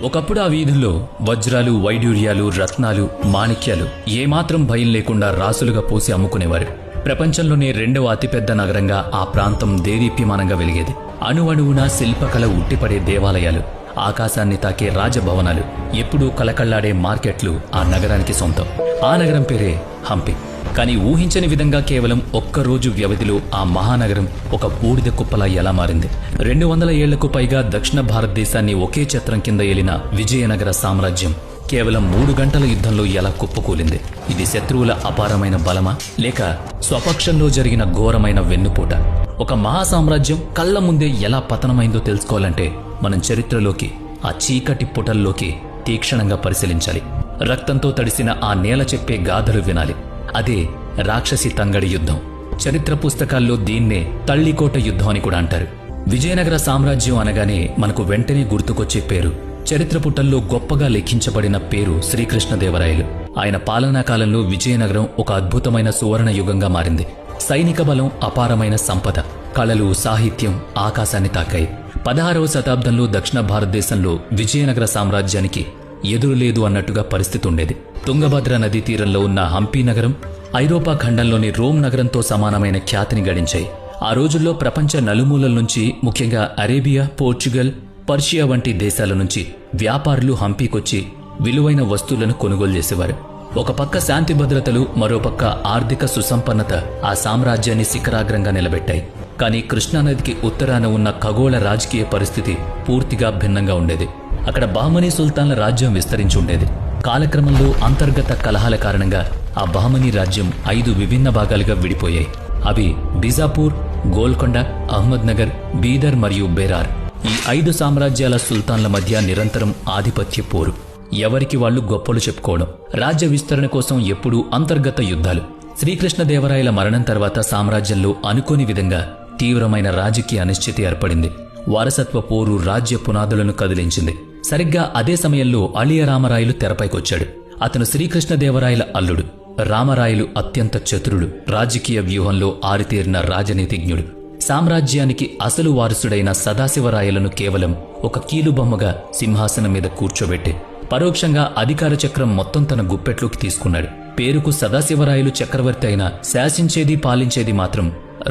ఒకప్పుడు ఆ వీధుల్లో వజ్రాలు, వైడూర్యాలు, రత్నాలు, మాణిక్యాలు ఏమాత్రం భయం లేకుండా రాసులుగా పోసి అమ్ముకునేవారు. ప్రపంచంలోనే రెండవ అతిపెద్ద నగరంగా ఆ ప్రాంతం దేదీప్యమానంగా వెలిగేది. అణువణువున శిల్పకళ ఉట్టిపడే దేవాలయాలు, ఆకాశాన్ని తాకే రాజభవనాలు, ఎప్పుడూ కలకళ్లాడే మార్కెట్లు ఆ నగరానికి సొంతం. ఆ నగరం పేరే హంపి. కానీ ఊహించని విధంగా కేవలం ఒక్కరోజు వ్యవధిలో ఆ మహానగరం ఒక బూడిద కుప్పలా ఎలా మారింది. 200 ఏళ్లకు పైగా దక్షిణ భారతదేశాన్ని ఒకే ఛత్రం కింద ఏలిన విజయనగర సామ్రాజ్యం కేవలం 3 గంటల యుద్ధంలో ఎలా కుప్పకూలింది. ఇది శత్రువుల అపారమైన బలమా, లేక స్వపక్షంలో జరిగిన ఘోరమైన వెన్నుపోట? ఒక మహాసామ్రాజ్యం కళ్ల ముందే ఎలా పతనమైందో తెలుసుకోవాలంటే మనం చరిత్రలోకి, ఆ చీకటి పుటల్లోకి తీక్షణంగా పరిశీలించాలి. రక్తంతో తడిసిన ఆ నేల చెప్పే గాథలు వినాలి. అదే రాక్షసి తంగడి యుద్ధం. చరిత్ర పుస్తకాల్లో దీన్నే తల్లికోట యుద్ధం అని కూడా అంటారు. విజయనగర సామ్రాజ్యం అనగానే మనకు వెంటనే గుర్తుకొచ్చే పేరు, చరిత్ర పుటల్లో గొప్పగా లిఖించబడిన పేరు శ్రీకృష్ణదేవరాయలు. ఆయన పాలనా కాలంలో విజయనగరం ఒక అద్భుతమైన సువర్ణ యుగంగా మారింది. సైనిక బలం, అపారమైన సంపద, కళలు, సాహిత్యం ఆకాశాన్ని తాకాయి. 16వ శతాబ్దంలో దక్షిణ భారతదేశంలో విజయనగర సామ్రాజ్యానికి ఎదురులేదు అన్నట్టుగా పరిస్థితి ఉండేది. తుంగభద్ర నదీ తీరంలో ఉన్న హంపి నగరం ఐరోపా ఖండంలోని రోమ్ నగరంతో సమానమైన ఖ్యాతిని గడించాయి. ఆ రోజుల్లో ప్రపంచ నలుమూలల నుంచి, ముఖ్యంగా అరేబియా, పోర్చుగల్, పర్షియా వంటి దేశాల నుంచి వ్యాపారులు హంపీకొచ్చి విలువైన వస్తువులను కొనుగోలు చేసేవారు. ఒక పక్క శాంతి భద్రతలు, మరోపక్క ఆర్థిక సుసంపన్నత ఆ సామ్రాజ్యాన్ని శిఖరాగ్రంగా నిలబెట్టాయి. కానీ కృష్ణానదికి ఉత్తరాన ఉన్న ఖగోళ రాజకీయ పరిస్థితి పూర్తిగా భిన్నంగా ఉండేది. అక్కడ బహమనీ సుల్తాన్ల రాజ్యం విస్తరించి ఉండేది. కాలక్రమంలో అంతర్గత కలహాల కారణంగా ఆ బహమనీ రాజ్యం 5 విభిన్న భాగాలుగా విడిపోయాయి. అవి బీజాపూర్, గోల్కొండ, అహ్మద్ నగర్, బీదర్ మరియు బెరార్. ఈ 5 సామ్రాజ్యాల సుల్తాన్ల మధ్య నిరంతరం ఆధిపత్య పోరు, ఎవరికి వాళ్లు గొప్పలు చెప్పుకోవడం, రాజ్య విస్తరణ కోసం ఎప్పుడూ అంతర్గత యుద్ధాలు. శ్రీకృష్ణదేవరాయల మరణం తర్వాత సామ్రాజ్యంలో అనుకోని విధంగా తీవ్రమైన రాజకీయ అనిశ్చితి ఏర్పడింది. వారసత్వ పోరు రాజ్య పునాదులను కదిలించింది. సరిగ్గా అదే సమయంలో అళియ రామరాయలు తెరపైకొచ్చాడు. అతను శ్రీకృష్ణదేవరాయల అల్లుడు. రామరాయలు అత్యంత చతురుడు, రాజకీయ వ్యూహంలో ఆరితేరిన రాజనీతిజ్ఞుడు. సామ్రాజ్యానికి అసలు వారసుడైన సదాశివరాయలను కేవలం ఒక కీలుబొమ్మగా సింహాసనం మీద కూర్చోబెట్టి పరోక్షంగా అధికార చక్రం మొత్తం తన గుప్పెట్లోకి తీసుకున్నాడు. పేరుకు సదాశివరాయలు చక్రవర్తి అయినా శాసించేది, పాలించేది మాత్రం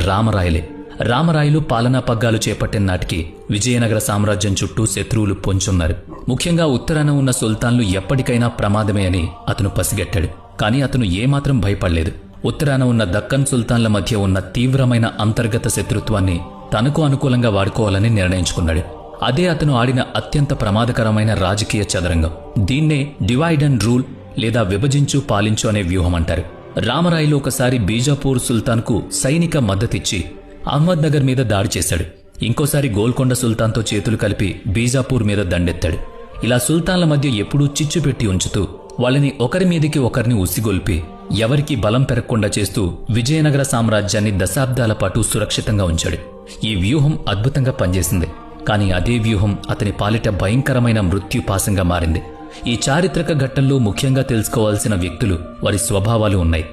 రామరాయలే. రామరాయలు పాలనా పగ్గాలు చేపట్టిన నాటికి విజయనగర సామ్రాజ్యం చుట్టూ శత్రువులు పొంచున్నారు. ముఖ్యంగా ఉత్తరాన ఉన్న సుల్తాన్లు ఎప్పటికైనా ప్రమాదమే అని అతను పసిగట్టాడు. కానీ అతను ఏమాత్రం భయపడలేదు. ఉత్తరాన ఉన్న దక్కన్ సుల్తాన్ల మధ్య ఉన్న తీవ్రమైన అంతర్గత శత్రుత్వాన్ని తనకు అనుకూలంగా వాడుకోవాలని నిర్ణయించుకున్నాడు. అదే అతను ఆడిన అత్యంత ప్రమాదకరమైన రాజకీయ చదరంగం. దీన్నే డివైడ్ అండ్ రూల్ లేదా విభజించు పాలించు అనే వ్యూహం అంటారు. రామరాయలు ఒకసారి బీజాపూర్ సుల్తాన్కు సైనిక మద్దతిచ్చి అహ్మద్ నగర్ మీద దాడి చేశాడు. ఇంకోసారి గోల్కొండ సుల్తాన్తో చేతులు కలిపి బీజాపూర్ మీద దండెత్తాడు. ఇలా సుల్తాన్ల మధ్య ఎప్పుడూ చిచ్చు పెట్టి ఉంచుతూ వాళ్ళని ఒకరి మీదికి ఒకరిని ఉసిగొల్పి ఎవరికీ బలం పెరగకుండా చేస్తూ విజయనగర సామ్రాజ్యాన్ని దశాబ్దాల పాటు సురక్షితంగా ఉంచాడు. ఈ వ్యూహం అద్భుతంగా పనిచేసింది. కానీ అదే వ్యూహం అతని పాలిట భయంకరమైన మృత్యుపాశంగా మారింది. ఈ చారిత్రక ఘట్టంలో ముఖ్యంగా తెలుసుకోవాల్సిన వ్యక్తులు, వారి స్వభావాలు ఉన్నాయి.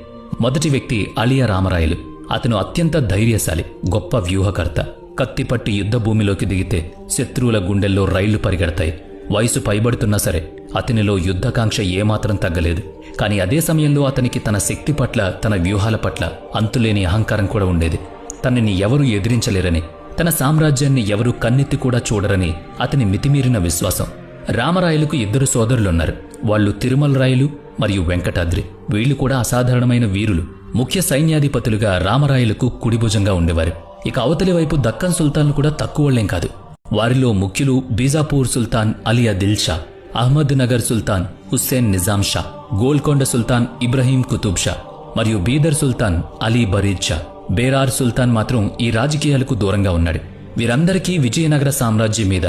మొదటి వ్యక్తి అళియ రామరాయలు. అతను అత్యంత ధైర్యశాలి, గొప్ప వ్యూహకర్త. కత్తిపట్టి యుద్ధ భూమిలోకి దిగితే శత్రువుల గుండెల్లో రైళ్లు పరిగెడతాయి. వయసు పైబడుతున్నా సరే అతనిలో యుద్ధకాంక్ష ఏమాత్రం తగ్గలేదు. కానీ అదే సమయంలో అతనికి తన శక్తి పట్ల, తన వ్యూహాల పట్ల అంతులేని అహంకారం కూడా ఉండేది. తనని ఎవరూ ఎదిరించలేరని, తన సామ్రాజ్యాన్ని ఎవరూ కన్నెత్తి కూడా చూడరని అతని మితిమీరిన విశ్వాసం. రామరాయలకు 2 సోదరులున్నారు. వాళ్ళు తిరుమల రాయలు మరియు వెంకటాద్రి. వీళ్లు కూడా అసాధారణమైన వీరులు. ముఖ్య సైన్యాధిపతులుగా రామరాయలకు కుడిభుజంగా ఉండేవారు. ఇక అవతలి వైపు దక్కన్ సుల్తాన్లు కూడా తక్కువళ్లేం కాదు. వారిలో ముఖ్యులు బీజాపూర్ సుల్తాన్ అలీ అదిల్ షా, అహ్మద్ నగర్ సుల్తాన్ హుస్సేన్ నిజాం షా, గోల్కొండ సుల్తాన్ ఇబ్రహీం కుతుబ్ షా మరియు బీదర్ సుల్తాన్ అలీ బరీద్ షా. బేరార్ సుల్తాన్ మాత్రం ఈ రాజకీయాలకు దూరంగా ఉన్నాడు. వీరందరికీ విజయనగర సామ్రాజ్యం మీద,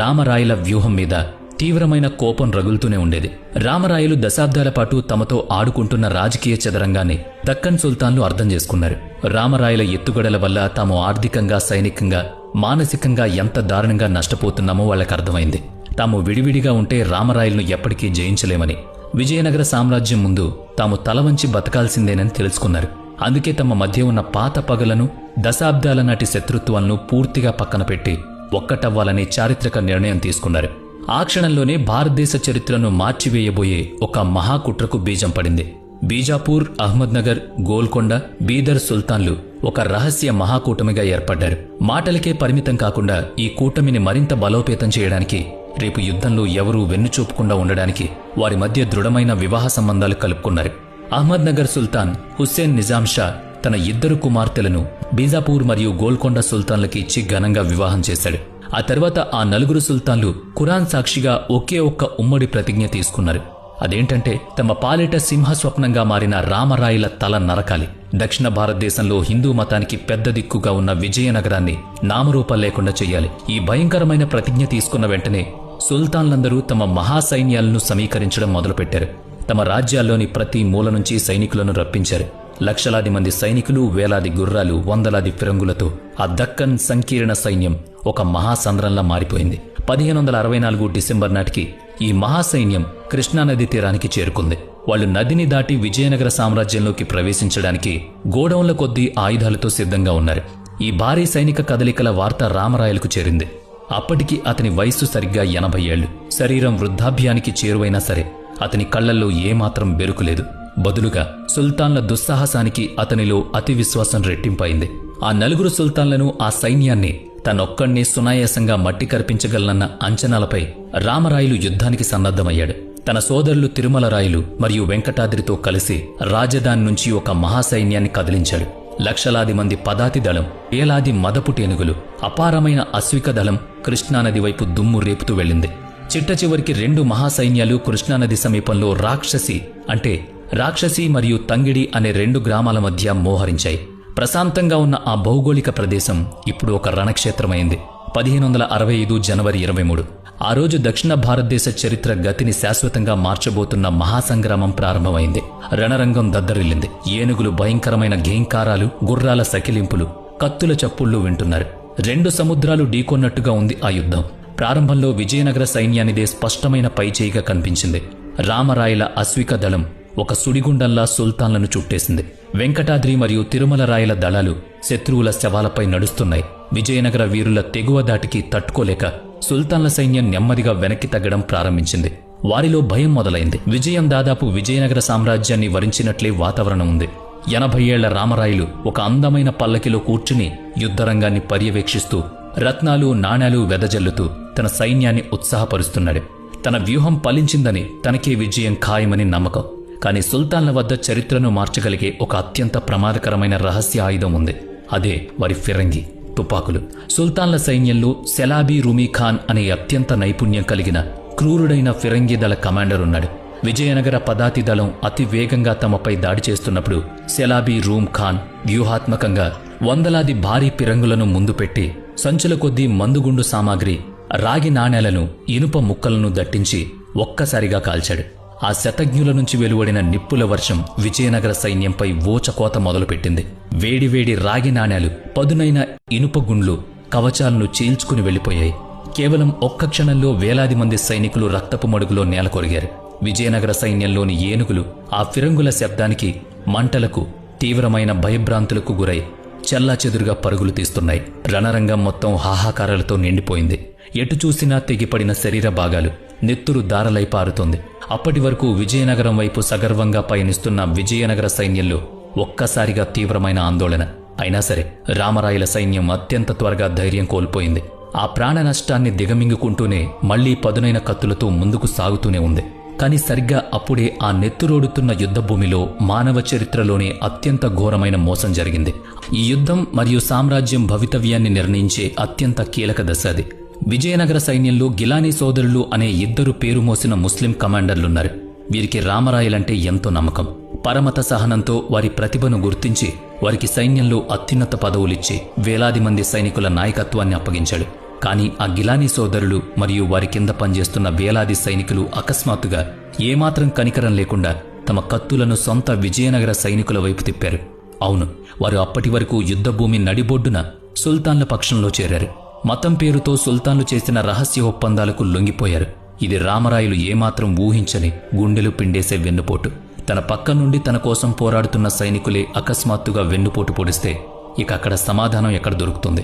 రామరాయల వ్యూహం మీద తీవ్రమైన కోపం రగులుతూనే ఉండేది. రామరాయలు దశాబ్దాల పాటు తమతో ఆడుకుంటున్న రాజకీయ చదరంగాన్ని దక్కన్ సుల్తాన్లు అర్థం చేసుకున్నారు. రామరాయల ఎత్తుగడల వల్ల తాము ఆర్థికంగా, సైనికంగా, మానసికంగా ఎంత దారుణంగా నష్టపోతున్నామో వాళ్ళకి అర్థమైంది. తాము విడివిడిగా ఉంటే రామరాయలను ఎప్పటికీ జయించలేమని, విజయనగర సామ్రాజ్యం ముందు తాము తలవంచి బతకాల్సిందేనని తెలుసుకున్నారు. అందుకే తమ మధ్య ఉన్న పాత పగలను, దశాబ్దాల నాటి శత్రుత్వాలను పూర్తిగా పక్కన పెట్టి ఒక్కటవ్వాలనే చారిత్రక నిర్ణయం తీసుకున్నారు. ఆ క్షణంలోనే భారతదేశ చరిత్రను మార్చివేయబోయే ఒక మహాకుట్రకు బీజం పడింది. బీజాపూర్, అహ్మద్నగర్, గోల్కొండ, బీదర్ సుల్తాన్లు ఒక రహస్య మహాకూటమిగా ఏర్పడ్డారు. మాటలకే పరిమితం కాకుండా ఈ కూటమిని మరింత బలోపేతం చేయడానికి, రేపు యుద్ధంలో ఎవరూ వెన్నుచూపకుండా ఉండడానికి వారి మధ్య దృఢమైన వివాహ సంబంధాలు కలుపుకున్నారు. అహ్మద్నగర్ సుల్తాన్ హుస్సేన్ నిజాం షా తన 2 కుమార్తెలను బీజాపూర్ మరియు గోల్కొండ సుల్తాన్లకి ఇచ్చి ఘనంగా వివాహం చేశాడు. ఆ తర్వాత ఆ 4 సుల్తాన్లు ఖురాన్ సాక్షిగా ఒకే ఒక్క ఉమ్మడి ప్రతిజ్ఞ తీసుకున్నారు. అదేంటంటే తమ పాలిట సింహస్వప్నంగా మారిన రామరాయల తల నరకాలి. దక్షిణ భారతదేశంలో హిందూ మతానికి పెద్ద దిక్కుగా ఉన్న విజయనగరాన్ని నామరూపం లేకుండా చెయ్యాలి. ఈ భయంకరమైన ప్రతిజ్ఞ తీసుకున్న వెంటనే సుల్తాన్లందరూ తమ మహాసైన్యాలను సమీకరించడం మొదలుపెట్టారు. తమ రాజ్యాల్లోని ప్రతి మూల నుంచి సైనికులను రప్పించారు. లక్షలాది మంది సైనికులు, వేలాది గుర్రాలు, వందలాది ఫిరంగులతో ఆ దక్కన్ సంకీర్ణ సైన్యం ఒక మహాసంద్రంలా మారిపోయింది. 1564 డిసెంబర్ నాటికి ఈ మహాసైన్యం కృష్ణానది తీరానికి చేరుకుంది. వాళ్లు నదిని దాటి విజయనగర సామ్రాజ్యంలోకి ప్రవేశించడానికి గోడౌన్ల కొద్దీ ఆయుధాలతో సిద్ధంగా ఉన్నారు. ఈ భారీ సైనిక కదలికల వార్త రామరాయలకు చేరింది. అప్పటికి అతని వయస్సు సరిగ్గా 80 ఏళ్లు. శరీరం వృద్ధాప్యానికి చేరువైనా సరే అతని కళ్లల్లో ఏమాత్రం బెరుకులేదు. బదులుగా సుల్తాన్ల దుస్సాహసానికి అతనిలో అతి విశ్వాసం రెట్టింపైంది. ఆ 4 సుల్తాన్లను, ఆ సైన్యాన్ని తనొక్కడినే సునాయాసంగా మట్టి కర్పించగలనన్న అంచనాలపై రామరాయలు యుద్ధానికి సన్నద్ధమయ్యాడు. తన సోదరులు తిరుమలరాయలు మరియు వెంకటాద్రితో కలిసి రాజధాని నుంచి ఒక మహాసైన్యాన్ని కదిలించాడు. లక్షలాది మంది పదాతి దళం, వేలాది మదపు టేనుగులు, అపారమైన అశ్విక దళం కృష్ణానది వైపు దుమ్ము రేపుతూ వెళ్ళింది. చిట్ట చివరికి 2 మహాసైన్యాలు కృష్ణానది సమీపంలో రాక్షసి మరియు తంగిడి అనే 2 గ్రామాల మధ్య మోహరించాయి. ప్రశాంతంగా ఉన్న ఆ భౌగోళిక ప్రదేశం ఇప్పుడు ఒక రణక్షేత్రమైంది. 1565 జనవరి 23 ఆ రోజు దక్షిణ భారతదేశ చరిత్ర గతిని శాశ్వతంగా మార్చబోతున్న మహాసంగ్రామం ప్రారంభమైంది. రణరంగం దద్దరిల్లింది. ఏనుగులు భయంకరమైన ఘేంకారాలు, గుర్రాల సకిలింపులు, కత్తుల చప్పుళ్లు వింటున్నారు. 2 సముద్రాలు ఢీకొన్నట్టుగా ఉంది ఆ యుద్ధం. ప్రారంభంలో విజయనగర సైన్యానిదే స్పష్టమైన పైచేయిగా కనిపించింది. రామరాయల అశ్విక దళం ఒక సుడిగుండంలా సుల్తాన్లను చుట్టేసింది. వెంకటాద్రి మరియు తిరుమలరాయల దళాలు శత్రువుల శవాలపై నడుస్తున్నాయి. విజయనగర వీరుల తెగువ దాటికి తట్టుకోలేక సుల్తాన్ల సైన్యం నెమ్మదిగా వెనక్కి తగ్గడం ప్రారంభించింది. వారిలో భయం మొదలైంది. విజయం దాదాపు విజయనగర సామ్రాజ్యాన్ని వరించినట్లే వాతావరణం ఉంది. 80 ఏళ్ల రామరాయలు ఒక అందమైన పల్లకిలో కూర్చుని యుద్ధరంగాన్ని పర్యవేక్షిస్తూ రత్నాలు, నాణేలు వెదజల్లుతూ తన సైన్యాన్ని ఉత్సాహపరుస్తున్నాడు. తన వ్యూహం ఫలించిందని, తనకే విజయం ఖాయమని నమ్మకం. కాని సుల్తాన్ల వద్ద చరిత్రను మార్చగలిగే ఒక అత్యంత ప్రమాదకరమైన రహస్య ఆయుధం ఉంది. అదే వారి ఫిరంగి, తుపాకులు. సుల్తాన్ల సైన్యంలో సెలాబీ రూమీ ఖాన్ అనే అత్యంత నైపుణ్యం కలిగిన క్రూరుడైన ఫిరంగి దళ కమాండర్ ఉన్నాడు. విజయనగర పదాతి దళం అతి వేగంగా తమపై దాడి చేస్తున్నప్పుడు సెలాబీ రూమ్ ఖాన్ వ్యూహాత్మకంగా వందలాది భారీ ఫిరంగులను ముందు పెట్టి సంచుల కొద్దీ మందుగుండు సామాగ్రి, రాగి నాణేలను, ఇనుప ముక్కలను దట్టించి ఒక్కసారిగా కాల్చాడు. ఆ శతజ్ఞుల నుంచి వెలువడిన నిప్పుల వర్షం విజయనగర సైన్యంపై ఊచకోత మొదలుపెట్టింది. వేడివేడి రాగి నాణేలు, పదునైన ఇనుప గుండ్లు కవచాలను చీల్చుకుని వెళ్లిపోయాయి. కేవలం ఒక్క క్షణంలో వేలాది మంది సైనికులు రక్తపు మడుగులో నేలకొరిగారు. విజయనగర సైన్యంలోని ఏనుగులు ఆ ఫిరంగుల శబ్దానికి, మంటలకు, తీవ్రమైన భయభ్రాంతులకు గురై చెల్లాచెదురుగా పరుగులు తీస్తున్నాయి. రణరంగం మొత్తం హాహాకారాలతో నిండిపోయింది. ఎటు చూసినా తెగిపడిన శరీర భాగాలు, నెత్తురు దారలై పారుతోంది. అప్పటి వరకు విజయనగరం వైపు సగర్వంగా పయనిస్తున్న విజయనగర సైన్యంలో ఒక్కసారిగా తీవ్రమైన ఆందోళన. అయినా సరే రామరాయల సైన్యం అత్యంత త్వరగా ధైర్యం కోల్పోయింది. ఆ ప్రాణ నష్టాన్ని దిగమింగుకుంటూనే మళ్లీ పదునైన కత్తులతో ముందుకు సాగుతూనే ఉంది. కాని సరిగ్గా అప్పుడే ఆ నెత్తురోడుతున్న యుద్ధభూమిలో మానవ చరిత్రలోనే అత్యంత ఘోరమైన మోసం జరిగింది. ఈ యుద్ధం మరియు సామ్రాజ్యం భవితవ్యాన్ని నిర్ణయించే అత్యంత కీలక దశ అది. విజయనగర సైన్యంలో గిలానీ సోదరులు అనే 2 పేరు మోసిన ముస్లిం కమాండర్లున్నారు. వీరికి రామరాయలంటే ఎంతో నమ్మకం. పరమత సహనంతో వారి ప్రతిభను గుర్తించి వారికి సైన్యంలో అత్యున్నత పదవులిచ్చి వేలాది మంది సైనికుల నాయకత్వాన్ని అప్పగించాడు. కానీ ఆ గిలానీ సోదరులు మరియు వారి కింద పనిచేస్తున్న వేలాది సైనికులు అకస్మాత్తుగా ఏమాత్రం కనికరం లేకుండా తమ కత్తులను సొంత విజయనగర సైనికుల వైపు తిప్పారు. అవును, వారు అప్పటి వరకు యుద్ధభూమి నడిబొడ్డున సుల్తాన్ల పక్షంలో చేరారు. మతం పేరుతో సుల్తాన్లు చేసిన రహస్య ఒప్పందాలకు లొంగిపోయారు. ఇది రామరాయలు ఏమాత్రం ఊహించని గుండెలు పిండేసే వెన్నుపోటు. తన పక్క నుండి తన కోసం పోరాడుతున్న సైనికులే అకస్మాత్తుగా వెన్నుపోటు పొడిస్తే ఇక అక్కడ సమాధానం ఎక్కడ దొరుకుతుంది?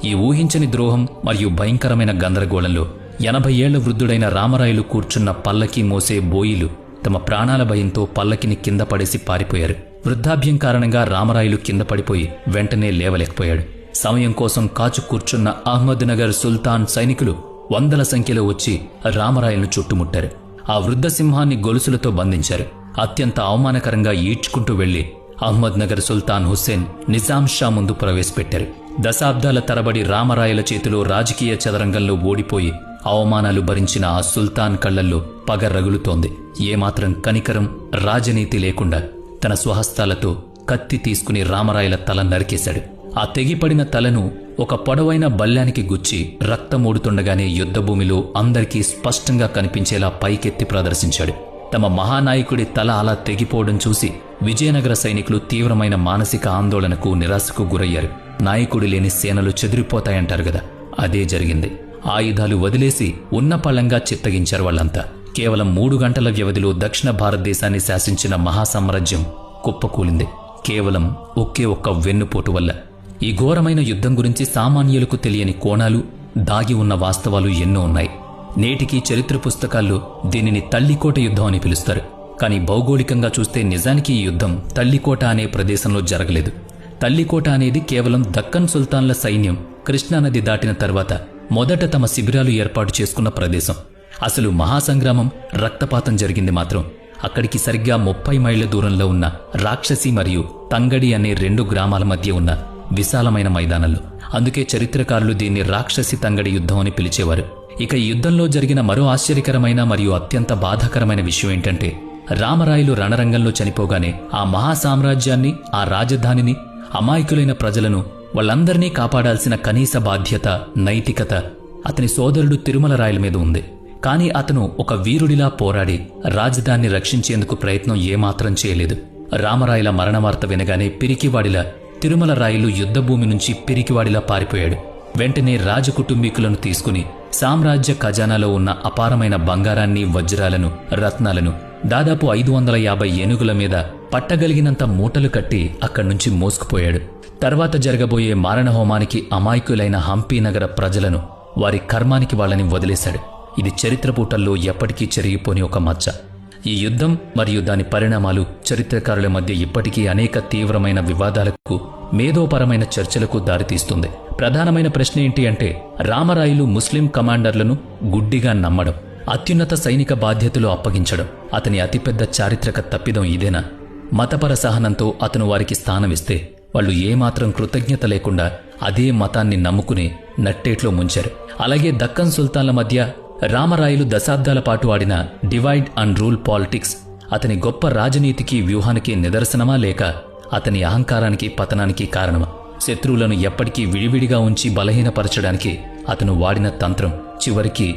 ఈ ఊహించని ద్రోహం మరియు భయంకరమైన గందరగోళంలో 80 ఏళ్ల వృద్ధుడైన రామరాయలు కూర్చున్న పల్లకి మోసే బోయిలు తమ ప్రాణాల భయంతో పల్లకిని కింద పడేసి పారిపోయారు. వృద్ధాప్యం కారణంగా రామరాయలు కింద పడిపోయి వెంటనే లేవలేకపోయాడు. సమయం కోసం కాచు కూర్చున్న అహ్మద్ నగర్ సుల్తాన్ సైనికులు వందల సంఖ్యలో వచ్చి రామరాయలను చుట్టుముట్టారు. ఆ వృద్ధ సింహాన్ని గొలుసులతో బంధించారు. అత్యంత అవమానకరంగా ఈడ్చుకుంటూ వెళ్లి అహ్మద్ నగర్ సుల్తాన్ హుస్సేన్ నిజాం షా ముందు ప్రవేశపెట్టారు. దశాబ్దాల తరబడి రామరాయల చేతిలో రాజకీయ చదరంగంలో ఓడిపోయి అవమానాలు భరించిన ఆ సుల్తాన్ కళ్లల్లో పగ రగులుతోంది. ఏమాత్రం కనికరం, రాజనీతి లేకుండా తన స్వహస్తాలతో కత్తి తీసుకుని రామరాయల తల నరికేశాడు. ఆ తెగిపడిన తలను ఒక పొడవైన బల్లానికి గుచ్చి రక్తమూడుతుండగానే యుద్ధభూమిలో అందరికీ స్పష్టంగా కనిపించేలా పైకెత్తి ప్రదర్శించాడు. తమ మహానాయకుడి తల అలా తెగిపోవడం చూసి విజయనగర సైనికులు తీవ్రమైన మానసిక ఆందోళనకు, నిరాశకు గురయ్యారు. నాయకుడి లేని సేనలు చెదిరిపోతాయంటారు గదా, అదే జరిగింది. ఆయుధాలు వదిలేసి ఉన్నపళంగా చిత్తగించారు వాళ్ళంతా. కేవలం 3 గంటల వ్యవధిలో దక్షిణ భారతదేశాన్ని శాసించిన మహాసామ్రాజ్యం కుప్పకూలింది. కేవలం ఒకే ఒక్క వెన్నుపోటు వల్ల. ఈ ఘోరమైన యుద్ధం గురించి సామాన్యులకు తెలియని కోణాలు, దాగి ఉన్న వాస్తవాలు ఎన్నో ఉన్నాయి. నేటికి చరిత్ర పుస్తకాల్లో దీనిని తల్లికోట యుద్ధం అని పిలుస్తారు. కానీ భౌగోళికంగా చూస్తే నిజానికి ఈ యుద్ధం తల్లికోట అనే ప్రదేశంలో జరగలేదు. తల్లికోట అనేది కేవలం దక్కన్ సుల్తాన్ల సైన్యం కృష్ణానది దాటిన తర్వాత మొదట తమ శిబిరాలు ఏర్పాటు చేసుకున్న ప్రదేశం. అసలు మహాసంగ్రామం, రక్తపాతం జరిగింది మాత్రం అక్కడికి సరిగ్గా 30 మైళ్ల దూరంలో ఉన్న రాక్షసి మరియు తంగడి అనే 2 గ్రామాల మధ్య ఉన్న విశాలమైన మైదానంలో. అందుకే చరిత్రకారులు దీన్ని రాక్షసి తంగడి యుద్ధం అని పిలిచేవారు. ఇక ఈ యుద్ధంలో జరిగిన మరో ఆశ్చర్యకరమైన మరియు అత్యంత బాధాకరమైన విషయం ఏంటంటే, రామరాయలు రణరంగంలో చనిపోగానే ఆ మహాసామ్రాజ్యాన్ని, ఆ రాజధానిని, అమాయకులైన ప్రజలను, వాళ్ళందరినీ కాపాడాల్సిన కనీస బాధ్యత, నైతికత అతని సోదరుడు తిరుమల రాయల మీద ఉంది. కానీ అతను ఒక వీరుడిలా పోరాడి రాజధానిని రక్షించేందుకు ప్రయత్నం ఏమాత్రం చేయలేదు. రామరాయల మరణవార్త వినగానే పిరికివాడిలా తిరుమల రాయలు యుద్ధభూమి నుంచి పిరికివాడిలా పారిపోయాడు. వెంటనే రాజకుటుంబీకులను తీసుకుని సామ్రాజ్య ఖజానాలో ఉన్న అపారమైన బంగారాన్ని, వజ్రాలను, రత్నాలను దాదాపు 550 ఏనుగుల మీద పట్టగలిగినంత మూటలు కట్టి అక్కడ్నుంచి మోసుకుపోయాడు. తర్వాత జరగబోయే మారణహోమానికి అమాయకులైన హంపీ నగర ప్రజలను, వారి కర్మానికి వాళ్ళని వదిలేశాడు. ఇది చరిత్ర పూటల్లో ఎప్పటికీ చెరిగిపోని ఒక మచ్చ. ఈ యుద్ధం మరియు దాని పరిణామాలు చరిత్రకారుల మధ్య ఇప్పటికీ అనేక తీవ్రమైన వివాదాలకు, మేధోపరమైన చర్చలకు దారితీస్తుంది. ప్రధానమైన ప్రశ్న ఏంటి అంటే, రామరాయలు ముస్లిం కమాండర్లను గుడ్డిగా నమ్మడం, అత్యున్నత సైనిక బాధ్యతలు అప్పగించడం అతని అతిపెద్ద చారిత్రక తప్పిదం ఇదేనా? మతపర సహనంతో అతను వారికి స్థానమిస్తే వాళ్ళు ఏమాత్రం కృతజ్ఞత లేకుండా అదే మతాన్ని నమ్ముకుని నట్టేట్లో ముంచారు. అలాగే దక్కన్ సుల్తాన్ల మధ్య రామరాయలు దశాబ్దాల పాటు ఆడిన డివైడ్ అండ్ రూల్ పాలిటిక్స్ అతని గొప్ప రాజనీతికి, వ్యూహానికి నిదర్శనమా, లేక అతని అహంకారానికి, పతనానికి కారణమా? శత్రువులను ఎప్పటికీ విడివిడిగా ఉంచి బలహీనపరచడానికి అతను వాడిన తంత్రం చివరికి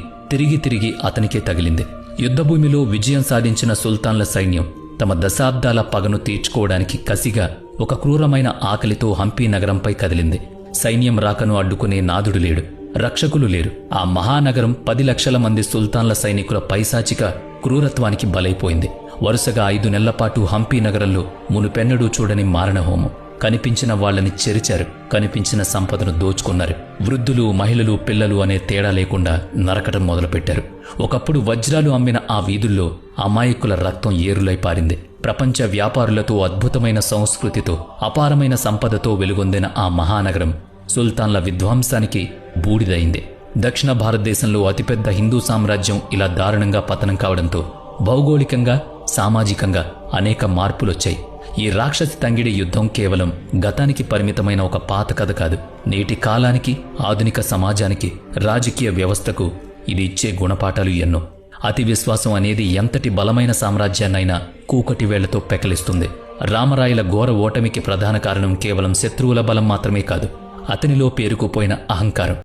తిరిగి అతనికే తగిలింది. యుద్ధభూమిలో విజయం సాధించిన సుల్తాన్ల సైన్యం తమ దశాబ్దాల పగను తీర్చుకోవడానికి కసిగా ఒక క్రూరమైన ఆకలితో హంపీ నగరంపై కదిలింది. సైన్యం రాకను అడ్డుకునే నాదుడు లేడు, రక్షకులు లేరు. ఆ మహానగరం 10 లక్షల మంది సుల్తాన్ల సైనికుల పైశాచిక క్రూరత్వానికి బలైపోయింది. వరుసగా 5 నెలల పాటు హంపీ నగరంలో మునుపెన్నడూ చూడని మారణహోమం. కనిపించిన వాళ్లని చెరిచారు, కనిపించిన సంపదను దోచుకున్నారు. వృద్ధులు, మహిళలు, పిల్లలు అనే తేడా లేకుండా నరకటం మొదలుపెట్టారు. ఒకప్పుడు వజ్రాలు అమ్మిన ఆ వీధుల్లో అమాయకుల రక్తం ఏరులై పారింది. ప్రపంచ వ్యాపారులతో, అద్భుతమైన సంస్కృతితో, అపారమైన సంపదతో వెలుగొందిన ఆ మహానగరం సుల్తాన్ల విధ్వంసానికి బూడిదైంది. దక్షిణ భారతదేశంలో అతిపెద్ద హిందూ సామ్రాజ్యం ఇలా దారుణంగా పతనం కావడంతో భౌగోళికంగా, సామాజికంగా అనేక మార్పులొచ్చాయి. ఈ రాక్షసి తంగిడి యుద్ధం కేవలం గతానికి పరిమితమైన ఒక పాత కథ కాదు. నేటి కాలానికి, ఆధునిక సమాజానికి, రాజకీయ వ్యవస్థకు ఇది ఇచ్చే గుణపాఠాలు ఎన్నో. అతి విశ్వాసం అనేది ఎంతటి బలమైన సామ్రాజ్యాన్నైనా కూకటి వేళ్లతో పెకలిస్తుంది. రామరాయల ఘోర ఓటమికి ప్రధాన కారణం కేవలం శత్రువుల బలం మాత్రమే కాదు, అతనిలో పేరుకుపోయిన అహంకారం.